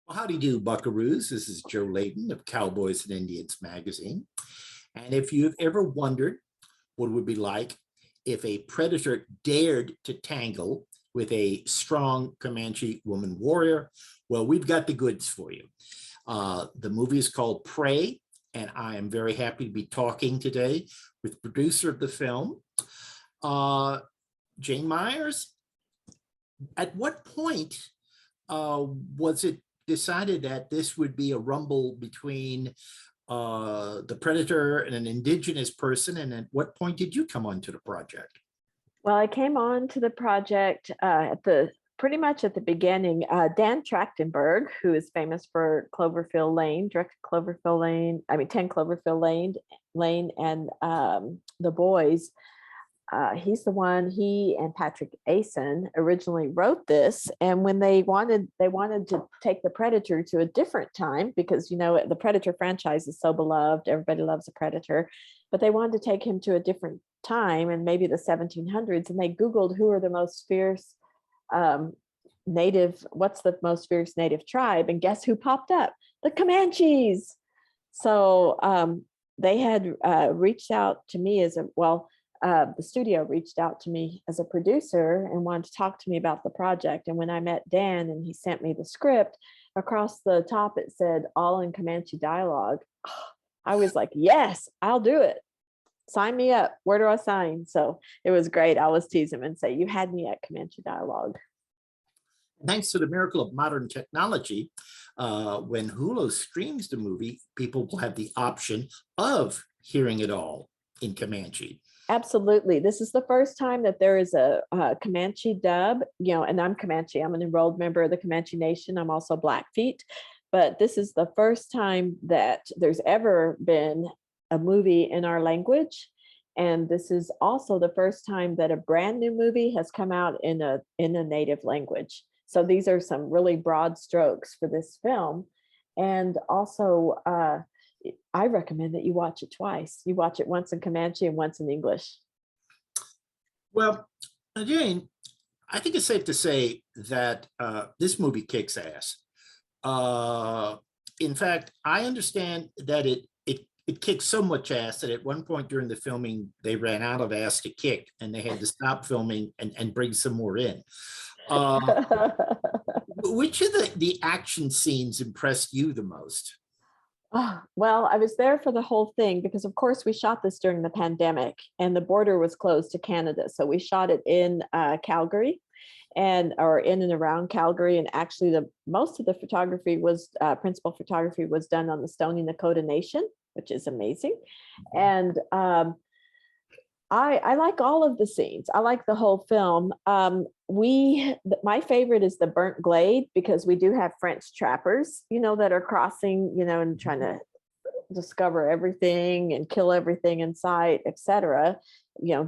Well, howdy do, buckaroos. This is Joe Layton of Cowboys and Indians magazine. And if you've ever wondered what it would be like if a predator dared to tangle with a strong Comanche woman warrior, well, we've got the goods for you. The movie is called Prey, and I am very happy to be talking today with the producer of the film, Jhane Myers. At what point was it decided that this would be a rumble between the predator and an indigenous person, and at what point did you come onto the project? Well, I came on to the project pretty much at the beginning. Dan Trachtenberg, who is famous for Cloverfield Lane, directed Cloverfield Lane, 10 Cloverfield Lane, and The Boys. He's the one. He and Patrick Asen originally wrote this, and when they wanted to take the Predator to a different time, because the Predator franchise is so beloved, everybody loves the Predator, but they wanted to take him to a different time, and maybe the 1700s, and they Googled who are the most fierce what's the most fierce native tribe, and guess who popped up? The Comanches. So they had reached out to me the studio reached out to me as a producer and wanted to talk to me about the project. And when I met Dan and he sent me the script, across the top it said all in Comanche dialogue. I was like, yes, I'll do it. Sign me up. Where do I sign? So it was great. I always tease him and say, you had me at Comanche dialogue. Thanks to the miracle of modern technology, when Hulu streams the movie, people will have the option of hearing it all in Comanche. Absolutely. This is the first time that there is a Comanche dub, and I'm Comanche. I'm an enrolled member of the Comanche Nation. I'm also Blackfeet, but this is the first time that there's ever been a movie in our language. And this is also the first time that a brand new movie has come out in a native language. So these are some really broad strokes for this film. And also, I recommend that you watch it twice. You watch it once in Comanche and once in English. Well, Jhane, I think it's safe to say that this movie kicks ass. In fact, I understand that it kicks so much ass that at one point during the filming, they ran out of ass to kick and they had to stop filming and bring some more in. Which of the action scenes impressed you the most? Oh, well, I was there for the whole thing because, of course, we shot this during the pandemic and the border was closed to Canada. So we shot it in Calgary or in and around Calgary. And actually, most of the photography principal photography was done on the Stoney Nakoda Nation, which is amazing. And I like all of the scenes. I like the whole film. My favorite is the burnt glade because we do have French trappers, that are crossing, and trying to discover everything and kill everything in sight, etc.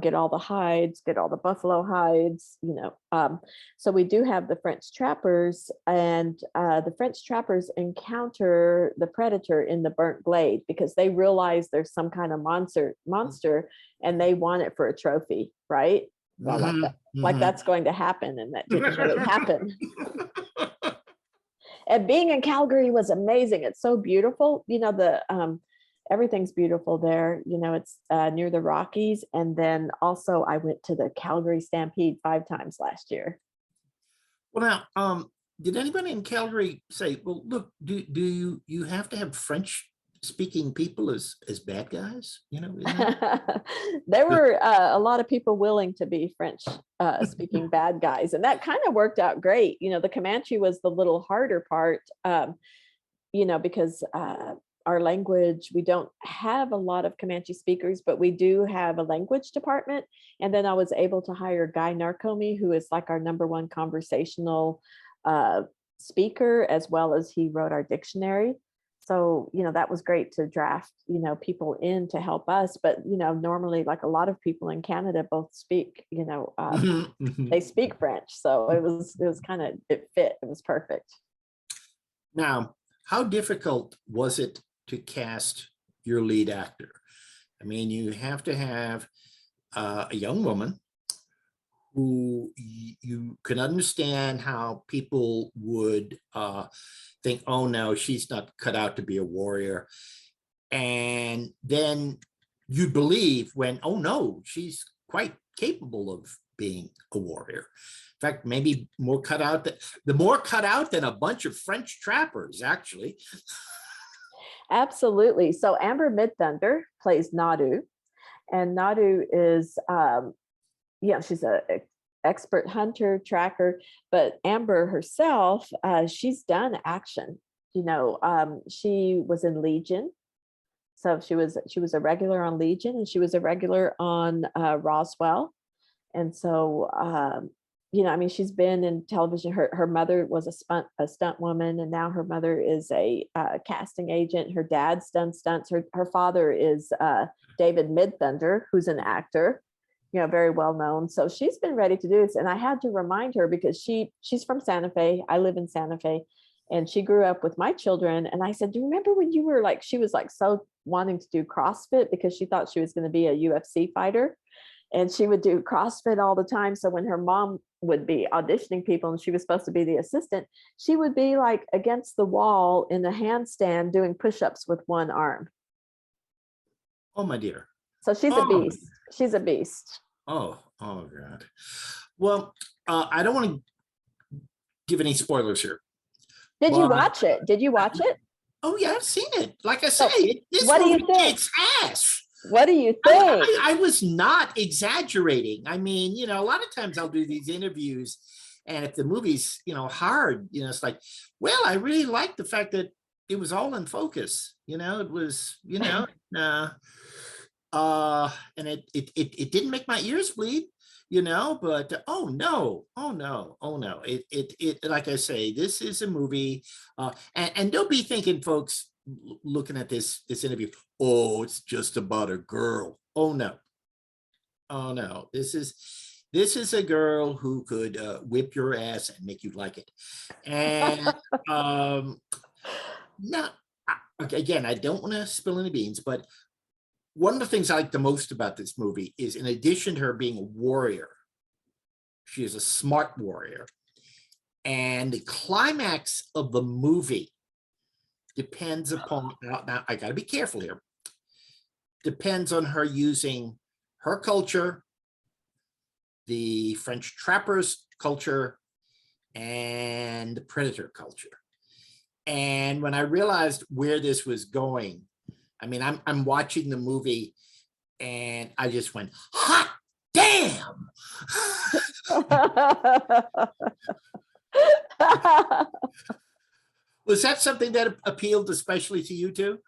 Get all the hides, get all the buffalo hides, So we do have the French trappers, and the French trappers encounter the predator in the burnt glade because they realize there's some kind of monster and they want it for a trophy, right? Well, like that's going to happen, and that didn't really happen. And being in Calgary was amazing. It's so beautiful. Everything's beautiful there. It's near the Rockies. And then also I went to the Calgary Stampede 5 times last year. Well, now, did anybody in Calgary say, well, look, do you have to have French speaking people as bad guys? There were a lot of people willing to be French speaking bad guys, and that kind of worked out great. The Comanche was the little harder part, because our language, we don't have a lot of Comanche speakers, but we do have a language department. And then I was able to hire Guy Narcomi, who is like our #1 conversational speaker, as well as he wrote our dictionary. So, that was great to draft, people in to help us. But, normally, like a lot of people in Canada both speak, they speak French. So it was it fit. It was perfect. Now, how difficult was it to cast your lead actor? I mean, you have to have a young woman who you can understand how people would think, oh no, she's not cut out to be a warrior. And then you believe when, oh no, she's quite capable of being a warrior. In fact, maybe more cut out, the more cut out than a bunch of French trappers, actually. Absolutely. So Amber Midthunder plays Nadu, and Nadu is, she's a expert hunter, tracker, but Amber herself, she's done action. She was in Legion. So she was a regular on Legion, and she was a regular on Roswell. And so, she's been in television. Her mother was a stunt woman, and now her mother is a casting agent. Her dad's done stunts. Her father is David Midthunder, who's an actor, very well known. So she's been ready to do this. And I had to remind her because she's from Santa Fe. I live in Santa Fe. And she grew up with my children. And I said, do you remember when you were she was so wanting to do CrossFit because she thought she was going to be a UFC fighter. And she would do CrossFit all the time. So when her mom would be auditioning people and she was supposed to be the assistant, she would be against the wall in a handstand doing push-ups with one arm. Oh, my dear. So she's a beast. She's a beast. Oh God. Well, I don't want to give any spoilers here. Did you watch it? Did you watch it? Oh yeah, I've seen it. Like I say, this what do you movie think? kicks ass. What do you think? I was not exaggerating. I mean, a lot of times I'll do these interviews, and if the movie's, hard, it's like, well, I really like the fact that it was all in focus. It was, and it didn't make my ears bleed, but oh no, it like I say, this is a movie, and don't be thinking, folks, looking at this interview, oh, it's just about a girl. Oh no, this is a girl who could whip your ass and make you like it. And now, again, I don't want to spill any beans, but one of the things I like the most about this movie is, in addition to her being a warrior, she is a smart warrior. And the climax of the movie depends upon, now I got to be careful here, depends on her using her culture, the French trappers' culture, and the predator culture. And when I realized where this was going, I mean, I'm watching the movie and I just went, hot damn. Was that something that appealed especially to you too?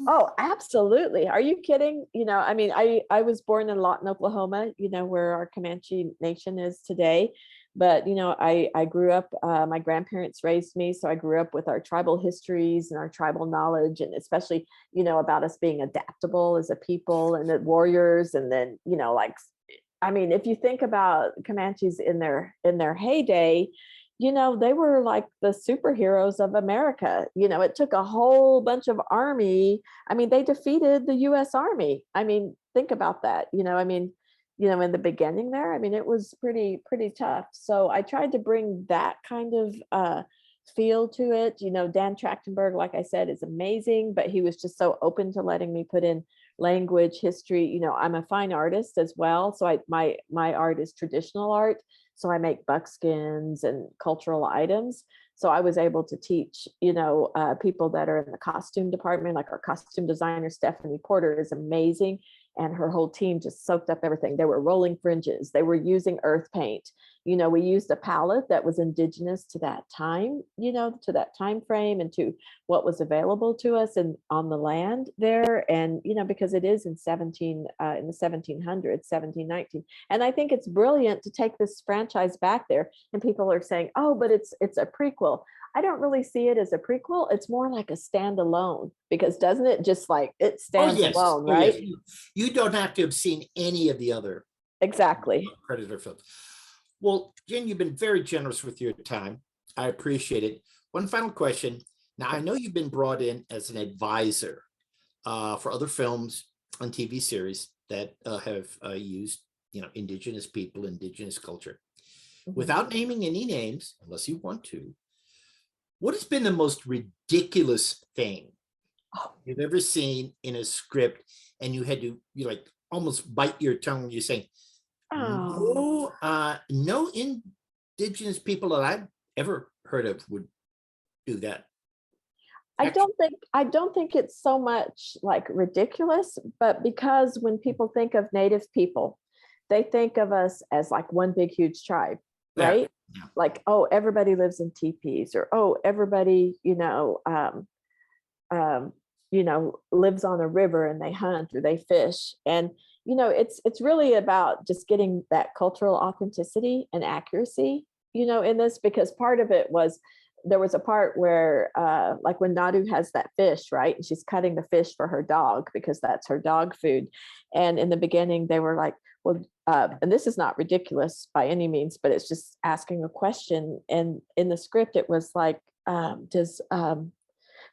Oh, absolutely. Are you kidding? I was born in Lawton, Oklahoma, where our Comanche Nation is today. But, I grew up, my grandparents raised me. So I grew up with our tribal histories and our tribal knowledge, and especially, about us being adaptable as a people and the warriors. And then, if you think about Comanches in their heyday, they were like the superheroes of America. It took a whole bunch of army. They defeated the US Army. Think about that. In the beginning there, it was pretty tough. So I tried to bring that kind of feel to it. Dan Trachtenberg, like I said, is amazing, but he was just so open to letting me put in language, history. I'm a fine artist as well. So my art is traditional art. So I make buckskins and cultural items. So I was able to teach, people that are in the costume department, like our costume designer, Stephanie Porter, is amazing. And her whole team just soaked up everything. They were rolling fringes. They were using earth paint. We used a palette that was indigenous to that time, to that time frame and to what was available to us and on the land there. And, because it is in the 1700s, 1719. And I think it's brilliant to take this franchise back there. And people are saying, oh, but it's a prequel. I don't really see it as a prequel. It's more like a standalone, because doesn't it just it stands alone, right? Yes. You don't have to have seen any of the other exactly Predator films. Well, Jhane, you've been very generous with your time. I appreciate it. One final question. Now, I know you've been brought in as an advisor for other films and TV series that have used indigenous people, indigenous culture. Mhm. Without naming any names, unless you want to, what has been the most ridiculous thing you've ever seen in a script, and you had to like almost bite your tongue when you're saying, Oh, no indigenous people that I've ever heard of would do that. I don't think it's so much like ridiculous, but because when people think of Native people, they think of us as like one big huge tribe, Yeah. right? Yeah. Like, oh, everybody lives in teepees, or oh, everybody, lives on a river and they hunt or they fish. And it's really about just getting that cultural authenticity and accuracy, in this, because part of it was there was a part where like when Nadu has that fish, right? And she's cutting the fish for her dog because that's her dog food. And in the beginning, they were like, well, and this is not ridiculous by any means, but it's just asking a question. And in the script, it was like,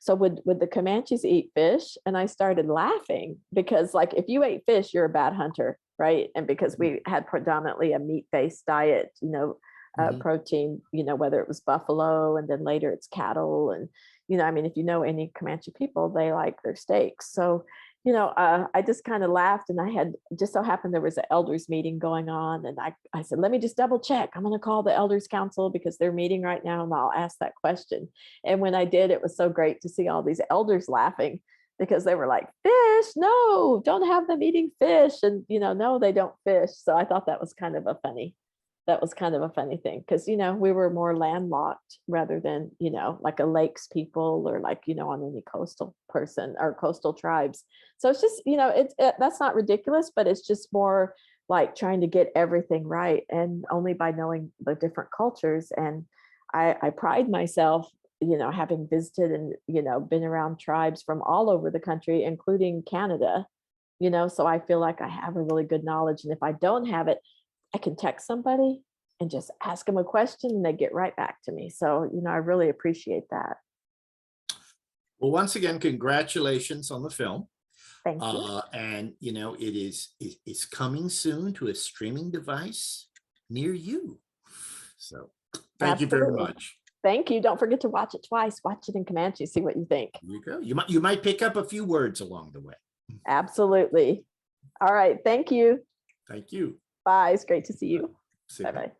so would the Comanches eat fish? And I started laughing because like if you ate fish, you're a bad hunter, right? And because we had predominantly a meat-based diet, Mhm. protein, whether it was buffalo and then later it's cattle. And, I mean, if you know any Comanche people, they like their steaks. So, I just kind of laughed, and I had just so happened there was an elders meeting going on. And I said, let me just double check. I'm going to call the elders council because they're meeting right now and I'll ask that question. And when I did, it was so great to see all these elders laughing because they were like, fish, no, don't have them eating fish. And, no, they don't fish. So I thought that was kind of a funny thing because we were more landlocked rather than like a lakes people or like on any coastal person or coastal tribes. So it's just that's not ridiculous, but it's just more like trying to get everything right, and only by knowing the different cultures. And I pride myself having visited and been around tribes from all over the country, including Canada, so I feel like I have a really good knowledge. And if I don't have it, I can text somebody and just ask them a question and they get right back to me. So, I really appreciate that. Well, once again, congratulations on the film. Thank you. And it's coming soon to a streaming device near you. So thank you very Absolutely. much. Thank you. Don't forget to watch it twice. Watch it in Comanche. See what you think. There you go. You might pick up a few words along the way. Absolutely. All right. Thank you. Thank you. Bye. It's great to see you. See Bye you. bye.